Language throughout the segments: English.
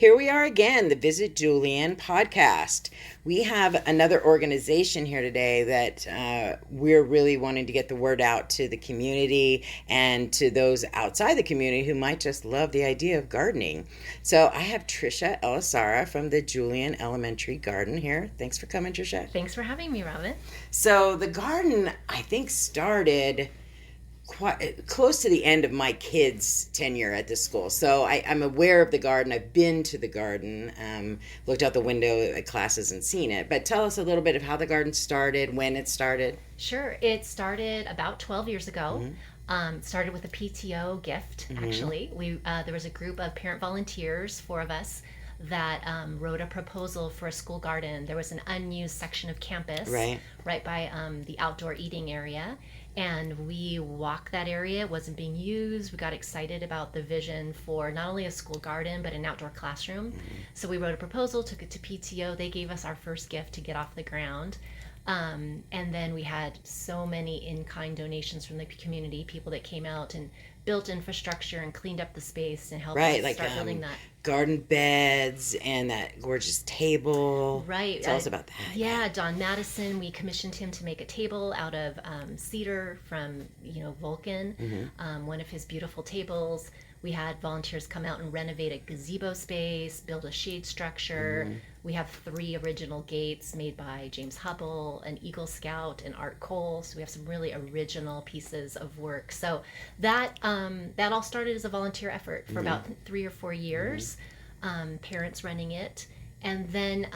Here we are again, the Visit Julian podcast. We have another organization here today that we're really wanting to get the word out to the community and to those outside the community who might just love the idea of gardening. So I have Trisha Elisara from the Julian Elementary Garden here. Thanks for coming, Trisha. Thanks for having me, Robin. So the garden, I think, started quite close to the end of my kids' tenure at the school. So I'm aware of the garden. I've been to the garden, looked out the window at classes and seen it. But tell us a little bit of how the garden started, when it started. Sure. It started about 12 years ago. Started with a PTO gift, actually. There was a group of parent volunteers, 4 of us, that wrote a proposal for a school garden. There was an unused section of campus right by the outdoor eating area. And we walked that area. It wasn't being used. We got excited about the vision for not only a school garden, but an outdoor classroom. So we wrote a proposal, took it to PTO. They gave us our first gift to get off the ground. And then we had so many in-kind donations from the community, people that came out and built infrastructure and cleaned up the space and helped us start building that. Garden beds and that gorgeous table. Right. Tell us about that. Yeah, Don Madison, we commissioned him to make a table out of cedar from, Vulcan, one of his beautiful tables. We had volunteers come out and renovate a gazebo space, build a shade structure. We have 3 original gates made by James Hubble, an Eagle Scout, and Art Cole. So we have some really original pieces of work. So that all started as a volunteer effort for about 3 or 4 years, parents running it. And then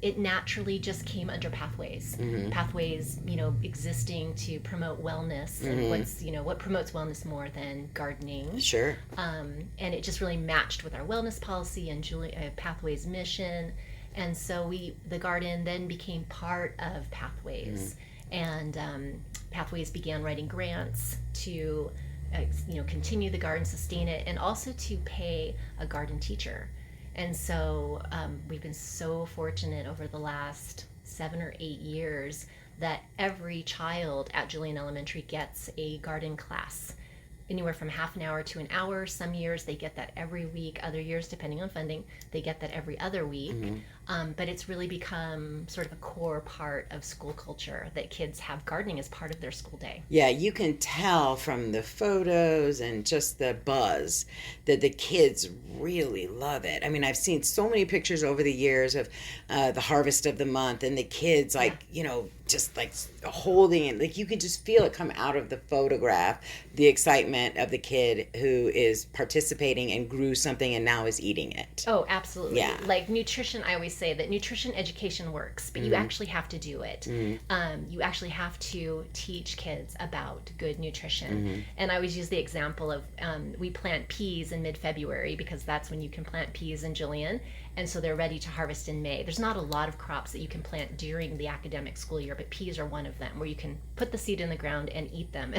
it naturally just came under Pathways. Pathways, existing to promote wellness. And what promotes wellness more than gardening? Sure. And it just really matched with our wellness policy and Pathways mission. And so the garden then became part of Pathways. And Pathways began writing grants to continue the garden, sustain it, and also to pay a garden teacher. And so we've been so fortunate over the last 7 or 8 years that every child at Julian Elementary gets a garden class, anywhere from half an hour to an hour. Some years they get that every week. Other years, depending on funding, they get that every other week. But it's really become sort of a core part of school culture that kids have gardening as part of their school day. Yeah, you can tell from the photos and just the buzz that the kids really love it. I mean, I've seen so many pictures over the years of the harvest of the month and the kids just like holding it. Like you can just feel it come out of the photograph, the excitement of the kid who is participating and grew something and now is eating it. Oh, absolutely. Yeah. Like nutrition, I always say that nutrition education works, but you actually have to do it. You actually have to teach kids about good nutrition. And I always use the example of we plant peas in mid-February because that's when you can plant peas in Julian. And so they're ready to harvest in May. There's not a lot of crops that you can plant during the academic school year, but peas are one of them where you can put the seed in the ground and eat them.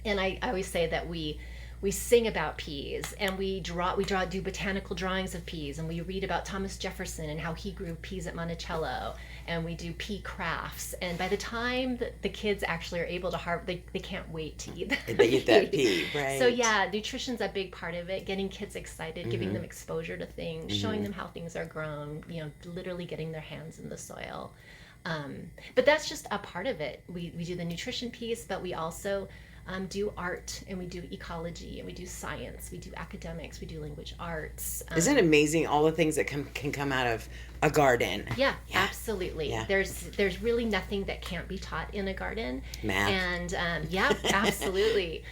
And I always say that we sing about peas, and we do botanical drawings of peas, and we read about Thomas Jefferson and how he grew peas at Monticello, and we do pea crafts. And by the time that the kids actually are able to harvest, they can't wait to eat that. They eat that pea, right? So yeah, nutrition's a big part of it. Getting kids excited, giving them exposure to things, showing them how things are grown. Literally getting their hands in the soil. But that's just a part of it. We do the nutrition piece, but we also do art, and we do ecology, and we do science, we do academics, we do language arts. Isn't it amazing all the things that can come out of a garden? Yeah, absolutely. Yeah. There's really nothing that can't be taught in a garden. Math. And yeah, absolutely.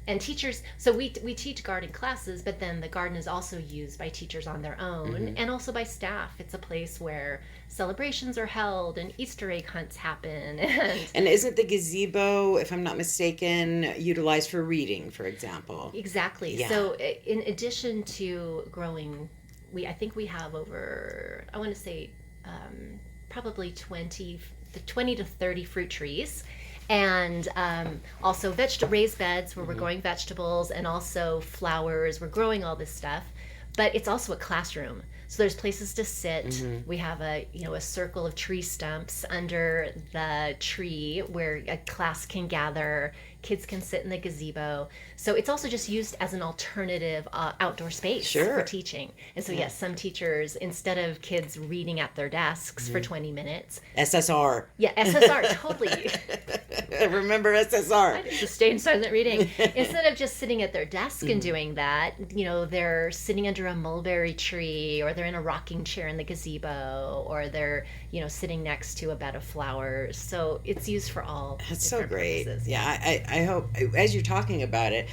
And teachers, so we teach garden classes, but then the garden is also used by teachers on their own and also by staff. It's a place where celebrations are held and Easter egg hunts happen. And isn't the gazebo, if I'm not mistaken, utilized for reading, for example? Exactly. Yeah. So in addition to growing, I think we have over, I want to say probably 20 to 30 fruit trees. And also raised beds where we're growing vegetables, and also flowers. We're growing all this stuff, but it's also a classroom. So there's places to sit. We have a circle of tree stumps under the tree where a class can gather, Kids can sit in the gazebo. So it's also just used as an alternative outdoor space Sure. for teaching. And so yes, some teachers, instead of kids reading at their desks for 20 minutes. SSR. Yeah, SSR, totally. Remember SSR. Sustained silent reading. Instead of just sitting at their desk and doing that, they're sitting under a mulberry tree, or they're in a rocking chair in the gazebo, or they're, sitting next to a bed of flowers. So it's used for all That's so different great. purposes. Yeah, I hope, as you're talking about it,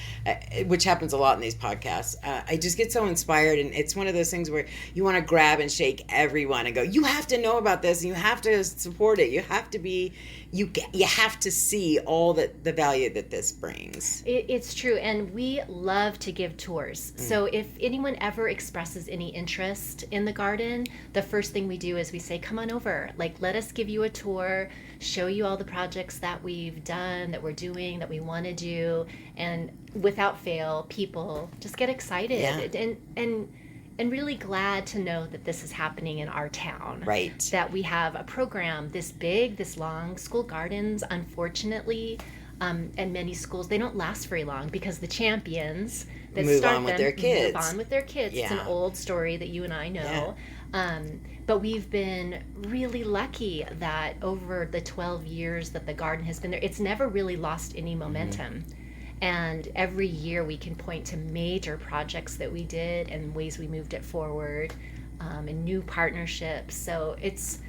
which happens a lot in these podcasts, I just get so inspired, and it's one of those things where you want to grab and shake everyone and go, you have to know about this, and you have to support it. You have to be, you have to see all the value that this brings. It's true, and we love to give tours. So if anyone ever expresses any interest in the garden, the first thing we do is we say, come on over. Let us give you a tour, show you all the projects that we've done, that we're doing, that we want to do, and without fail, people just get excited and really glad to know that this is happening in our town. Right. That we have a program this big, this long. School gardens, unfortunately, and many schools, they don't last very long because the champions that move start on with them their kids. move on with their kids. Yeah. It's an old story that you and I know. But we've been really lucky that over the 12 years that the garden has been there, it's never really lost any momentum. And every year we can point to major projects that we did and ways we moved it forward, and new partnerships. So it's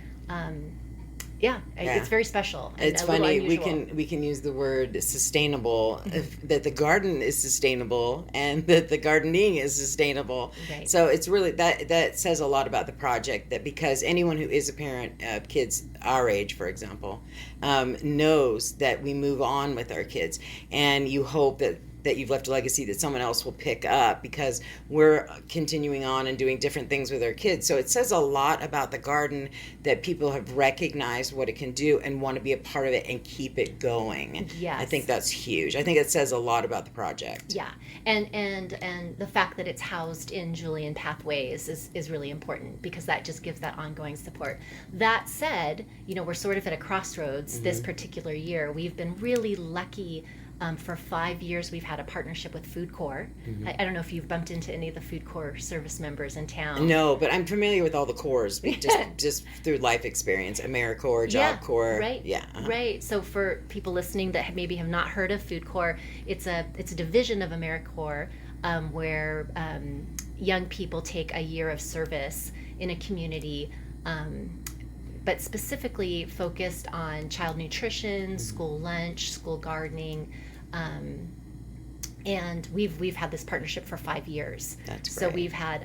it's very special. And It's a little funny, unusual. we can use the word sustainable, that the garden is sustainable and that the gardening is sustainable. Right. So it's really, that says a lot about the project, that because anyone who is a parent of kids our age, for example, knows that we move on with our kids, and you hope that you've left a legacy that someone else will pick up, because we're continuing on and doing different things with our kids. So it says a lot about the garden that people have recognized what it can do and want to be a part of it and keep it going. Yes. I think that's huge. I think it says a lot about the project. Yeah, and the fact that it's housed in Julian Pathways is really important, because that just gives that ongoing support. That said, we're sort of at a crossroads this particular year. We've been really lucky. For 5 years, we've had a partnership with Food Corps. I don't know if you've bumped into any of the Food Corps service members in town. No, but I'm familiar with all the corps, just through life experience. AmeriCorps, Job Corps. Right. Yeah. Right. So for people listening that maybe have not heard of Food Corps, it's a division of AmeriCorps, where young people take a year of service in a community, but specifically focused on child nutrition, school lunch, school gardening. And we've had this partnership for 5 years. That's so great. we've had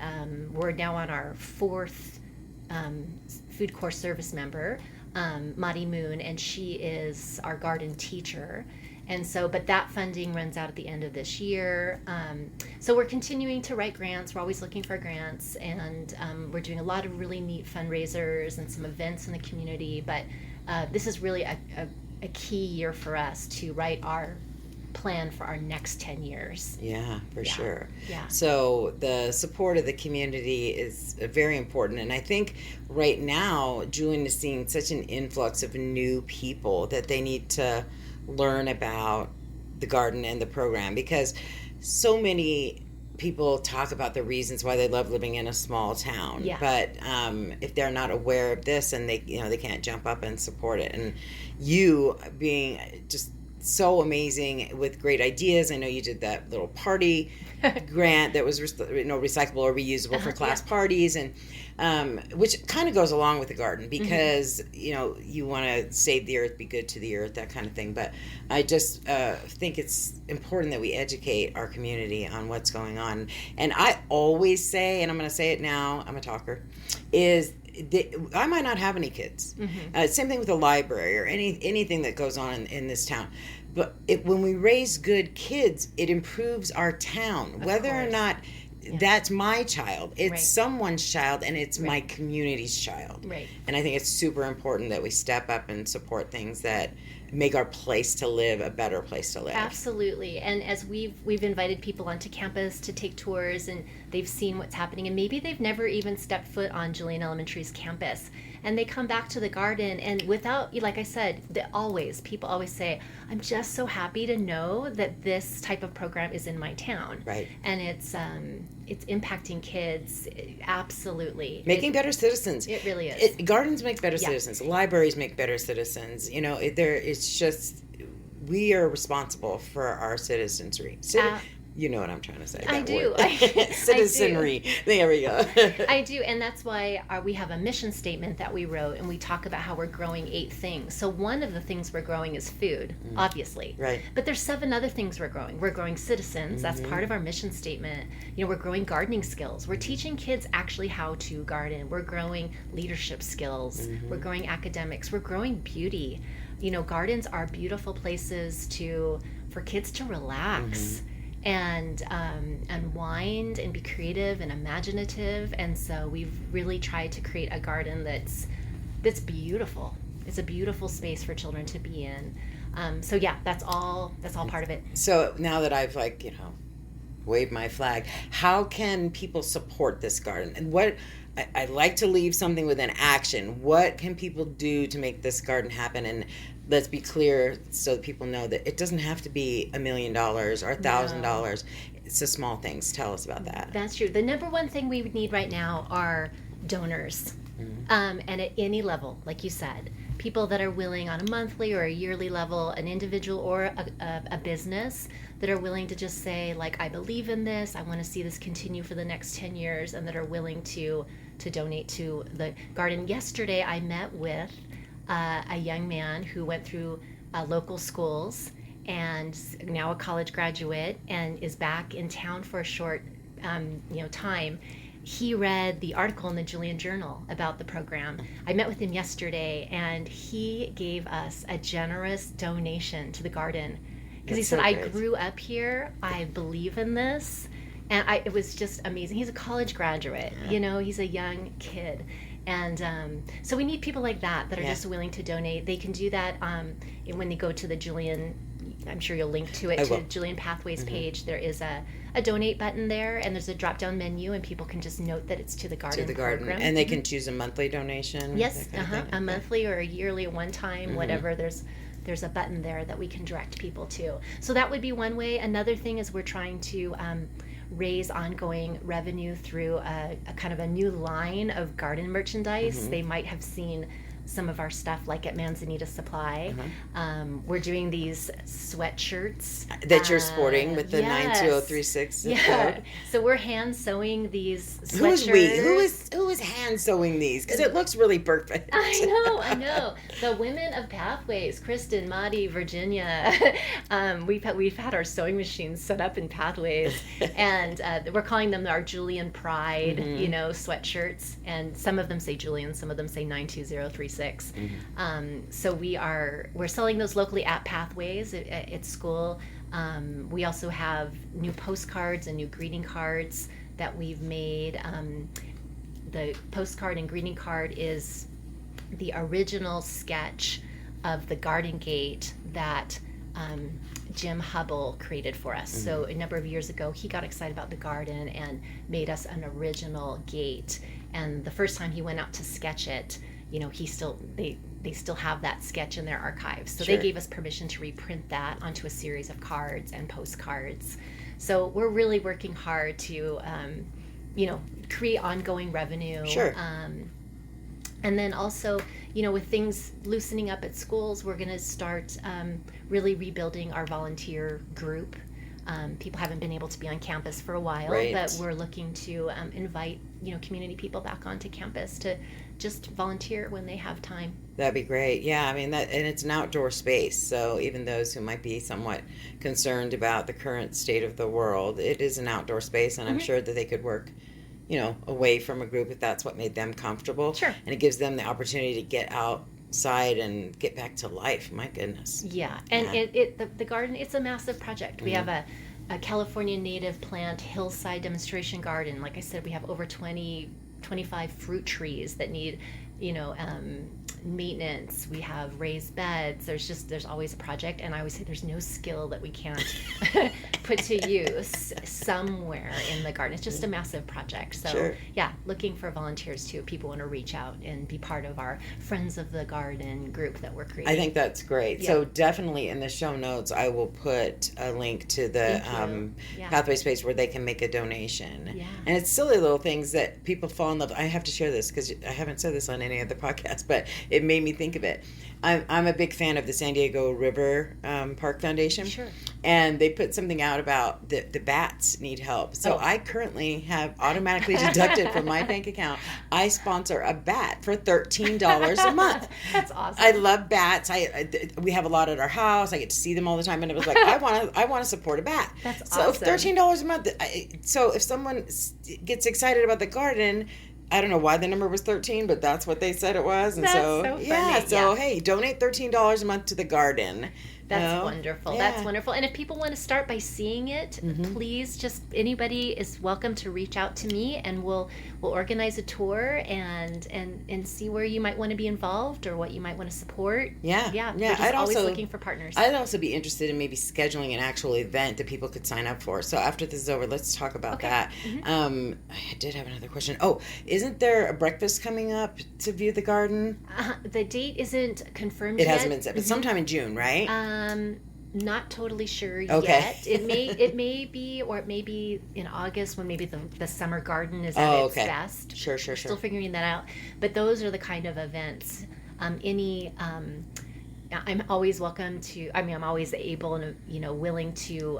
we're now on our 4th Food Corps service member, Madi Moon, and she is our garden teacher. And so, but that funding runs out at the end of this year. So we're continuing to write grants. We're always looking for grants, and we're doing a lot of really neat fundraisers and some events in the community. But this is really a key year for us to write our plan for our next 10 years. Yeah, for sure. Yeah. So the support of the community is very important. And I think right now, Julian is seeing such an influx of new people that they need to learn about the garden and the program, because so many people talk about the reasons why they love living in a small town. Yeah. But if they're not aware of this, and they can't jump up and support it. And you being just so amazing with great ideas. I know you did that little party grant that was recyclable or reusable for class parties, and which kind of goes along with the garden, because you want to save the earth, be good to the earth, that kind of thing. But I just think it's important that we educate our community on what's going on. And I always say, and I'm going to say it now, I'm a talker, is I might not have any kids. Same thing with the library or anything that goes on in this town. But when we raise good kids, it improves our town. Whether or not that's my child, it's someone's child, and it's my community's child. Right. And I think it's super important that we step up and support things that make our place to live a better place to live. Absolutely. And as we've invited people onto campus to take tours, and they've seen what's happening, and maybe they've never even stepped foot on Julian Elementary's campus, and they come back to the garden, and without, like I said, people always say, I'm just so happy to know that this type of program is in my town. Right. And it's impacting kids, absolutely. Making better citizens. It really is. Gardens make better citizens. Libraries make better citizens. It's just, we are responsible for our citizenry. You know what I'm trying to say. I do. Citizenry. I do. There we go. I do, and that's why we have a mission statement that we wrote, and we talk about how we're growing 8 things. So one of the things we're growing is food, obviously. Right. But there's 7 other things we're growing. We're growing citizens. That's part of our mission statement. We're growing gardening skills. We're teaching kids actually how to garden. We're growing leadership skills. We're growing academics. We're growing beauty. Gardens are beautiful places for kids to relax. And unwind and be creative and imaginative. And so we've really tried to create a garden that's beautiful. It's a beautiful space for children to be in. So yeah, that's all part of it. So now that I've waved my flag, how can people support this garden? And I like to leave something with an action. What can people do to make this garden happen? And let's be clear so that people know that it doesn't have to be $1 million or $1,000. It's the small things. Tell us about that. That's true. The number one thing we would need right now are donors. And at any level, like you said, people that are willing on a monthly or a yearly level, an individual or a business that are willing to just say, I believe in this, I want to see this continue for the next 10 years, and that are willing to donate to the garden. Yesterday, I met with a young man who went through local schools and now a college graduate and is back in town for a short time. He read the article in the Julian Journal about the program. I met with him yesterday, and he gave us a generous donation to the garden because he said, I grew up here, I believe in this, and it was just amazing. He's a college graduate, he's a young kid. And so we need people like that are just willing to donate. They can do that when they go to the Julian, I'm sure you'll link to it, to Julian Pathways page. There is a donate button there, and there's a drop-down menu, and people can just note that it's to the garden program. And they can choose a monthly donation? Yes, a monthly or a yearly, a one-time, whatever. There's a button there that we can direct people to. So that would be one way. Another thing is we're trying to raise ongoing revenue through a kind of a new line of garden merchandise. They might have seen some of our stuff at Manzanita Supply. We're doing these sweatshirts that you're sporting with the 92036 code. So we're hand sewing these sweatshirts. Who is hand sewing these? Because it looks really perfect. I know. The women of Pathways, Kristen, Maddie, Virginia. We've had our sewing machines set up in Pathways, and we're calling them our Julian Pride, sweatshirts. And some of them say Julian, some of them say 92036. So we're selling those locally at Pathways at school. We also have new postcards and new greeting cards that we've made. The postcard and greeting card is the original sketch of the garden gate that Jim Hubble created for us. So a number of years ago, he got excited about the garden and made us an original gate. And the first time he went out to sketch it, they still have that sketch in their archives. So they gave us permission to reprint that onto a series of cards and postcards. So we're really working hard to, create ongoing revenue. And then also, with things loosening up at schools, we're going to start really rebuilding our volunteer group. People haven't been able to be on campus for a while, but we're looking to invite, community people back onto campus to just volunteer when they have time. That'd be great. Yeah, and it's an outdoor space, so even those who might be somewhat concerned about the current state of the world, it is an outdoor space, and I'm sure that they could work, away from a group if that's what made them comfortable. Sure. And it gives them the opportunity to get outside and get back to life. My goodness. Yeah, and the garden, it's a massive project. We have a California native plant hillside demonstration garden. Like I said, we have over 25 fruit trees that need maintenance. We have raised beds. There's always a project, and I always say there's no skill that we can't put to use somewhere in the garden. It's just a massive project. So Sure. yeah, looking for volunteers too. If people want to reach out and be part of our Friends of the Garden group that we're creating. I think that's great. Yeah. So definitely in the show notes, I will put a link to the Thank you. Yeah. Pathways page where they can make a donation. Yeah. And it's silly little things that people fall in love. I have to share this because I haven't said this on any other podcast, but it made me think of it. I'm a big fan of the San Diego River Park Foundation. Sure. And they put something out about the bats need help. So I currently have automatically deducted from my bank account. I sponsor a bat for $13 a month. That's awesome. I love bats. We have a lot at our house. I get to see them all the time, and it was like I want to support a bat. That's so awesome. $13 a month. So if someone gets excited about the garden, I don't know why the number was 13, but that's what they said it was. And That's so so funny. yeah. So Yeah. hey, donate $13 a month to the garden. That's wonderful. Yeah. That's wonderful. And if people want to start by seeing it, please just anybody is welcome to reach out to me, and we'll organize a tour and see where you might want to be involved or what you might want to support. Yeah. Yeah. Yeah. We're just always looking for partners. I'd also be interested in maybe scheduling an actual event that people could sign up for. So after this is over, let's talk about that. I did have another question. Oh, isn't there a breakfast coming up to view the garden? The date isn't confirmed It yet. hasn't been set, but sometime in June, right? Not totally sure Okay. yet. It may be, or it may be in August when maybe the summer garden is at its best. Sure. Still figuring that out. But those are the kind of events. I'm always welcome to. I mean, I'm always able and willing to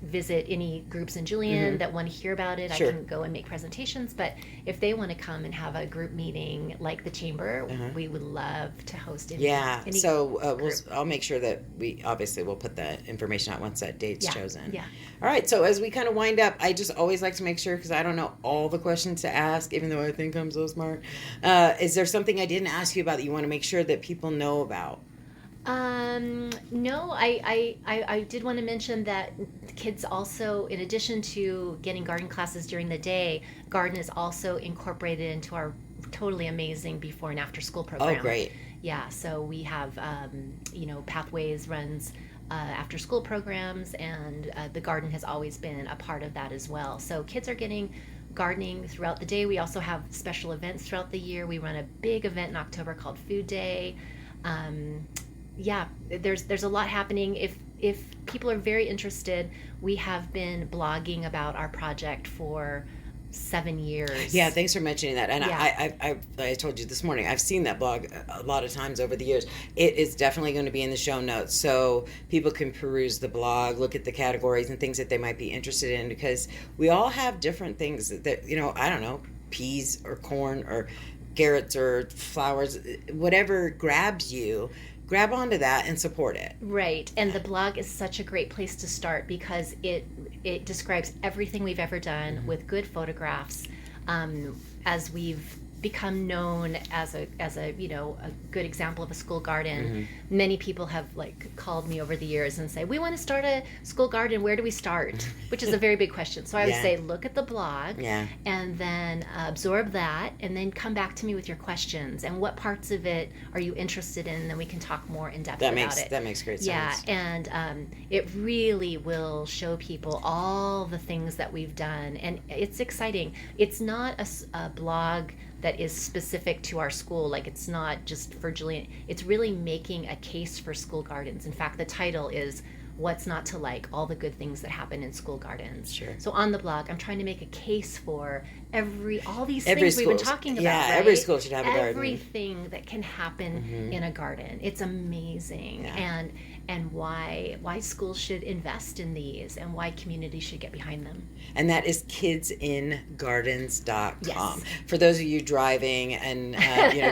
visit any groups in Julian that want to hear about it. Sure. I can go and make presentations. But if they want to come and have a group meeting like the chamber, we would love to host any. Yeah. Any So I'll make sure that we obviously will put that information out once that date's chosen. Yeah. All right. So as we kind of wind up, I just always like to make sure, because I don't know all the questions to ask, even though I think I'm so smart. Is there something I didn't ask you about that you want to make sure that people know about? No, I did want to mention that kids also, in addition to getting garden classes during the day, garden is also incorporated into our totally amazing before and after school program. Oh, great. Yeah, so we have, Pathways runs after school programs, and the garden has always been a part of that as well. So kids are getting gardening throughout the day. We also have special events throughout the year. We run a big event in October called Food Day. Yeah, there's a lot happening. If people are very interested, we have been blogging about our project for 7 years. Yeah, thanks for mentioning that. And Yeah. I told you this morning, I've seen that blog a lot of times over the years. It is definitely going to be in the show notes, so people can peruse the blog, look at the categories and things that they might be interested in, because we all have different things that I don't know, peas or corn or carrots or flowers, whatever grabs you. Grab onto that and support it. Right, and the blog is such a great place to start because it describes everything we've ever done with good photographs. As we've become known as a good example of a school garden, many people have called me over the years and say, we want to start a school garden, where do we start? Which is a very big question. So I would say look at the blog and then absorb that, and then come back to me with your questions and what parts of it are you interested in, and then we can talk more in depth about it. That makes great sense. Yeah, and it really will show people all the things that we've done, and it's exciting. It's not a blog that is specific to our school. Like, it's not just for Julian. It's really making a case for school gardens. In fact, the title is What's Not to Like, All the Good Things That Happen in School Gardens. Sure. So on the blog, I'm trying to make a case for all these things we've been talking about. Yeah, right? every school should have a garden. Everything that can happen in a garden. It's amazing. Yeah. And why schools should invest in these, and why communities should get behind them. And that is kidsingardens.com. Yes. For those of you driving and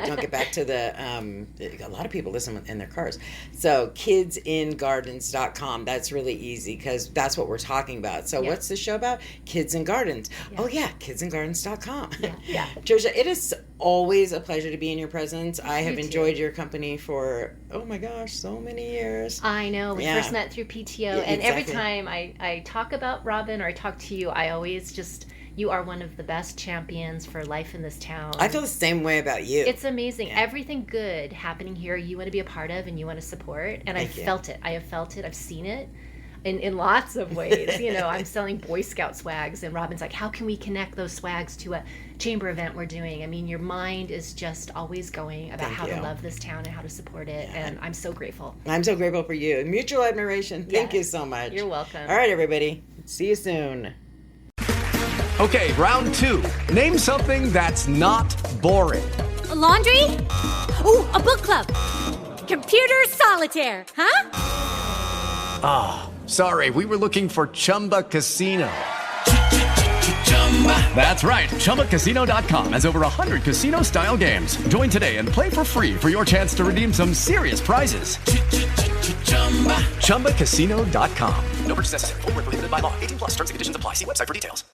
don't get back to a lot of people listen in their cars. So kidsingardens.com. That's really easy because that's what we're talking about. So what's the show about? Kids and Gardens. Yeah. Oh yeah, kidsingardens.com. Yeah. Trisha, it is always a pleasure to be in your presence. I have You enjoyed too. your company for, oh my gosh, so many years. I know. We first met through PTO, Yeah, and every exactly. time I talk about Robin or I talk to you, I always just You are one of the best champions for life in this town. I feel the same way about you. It's amazing. Everything good happening here, you want to be a part of and you want to support. And I've felt it. I have felt it. I've seen it in lots of ways. You know, I'm selling Boy Scout swags, and Robin's like, how can we connect those swags to a chamber event we're doing? I mean, your mind is just always going about how to love this town and how to support it. And I'm so grateful. I'm so grateful for you. Mutual admiration. Thank you so much. You're welcome. All right, everybody. See you soon. Okay, round 2. Name something that's not boring. A laundry? Ooh, a book club. Computer solitaire, huh? Ah, sorry, we were looking for Chumba Casino. That's right, ChumbaCasino.com has over 100 casino-style games. Join today and play for free for your chance to redeem some serious prizes. ChumbaCasino.com. No purchase necessary. Void where prohibited by law. 18+ terms and conditions apply. See website for details.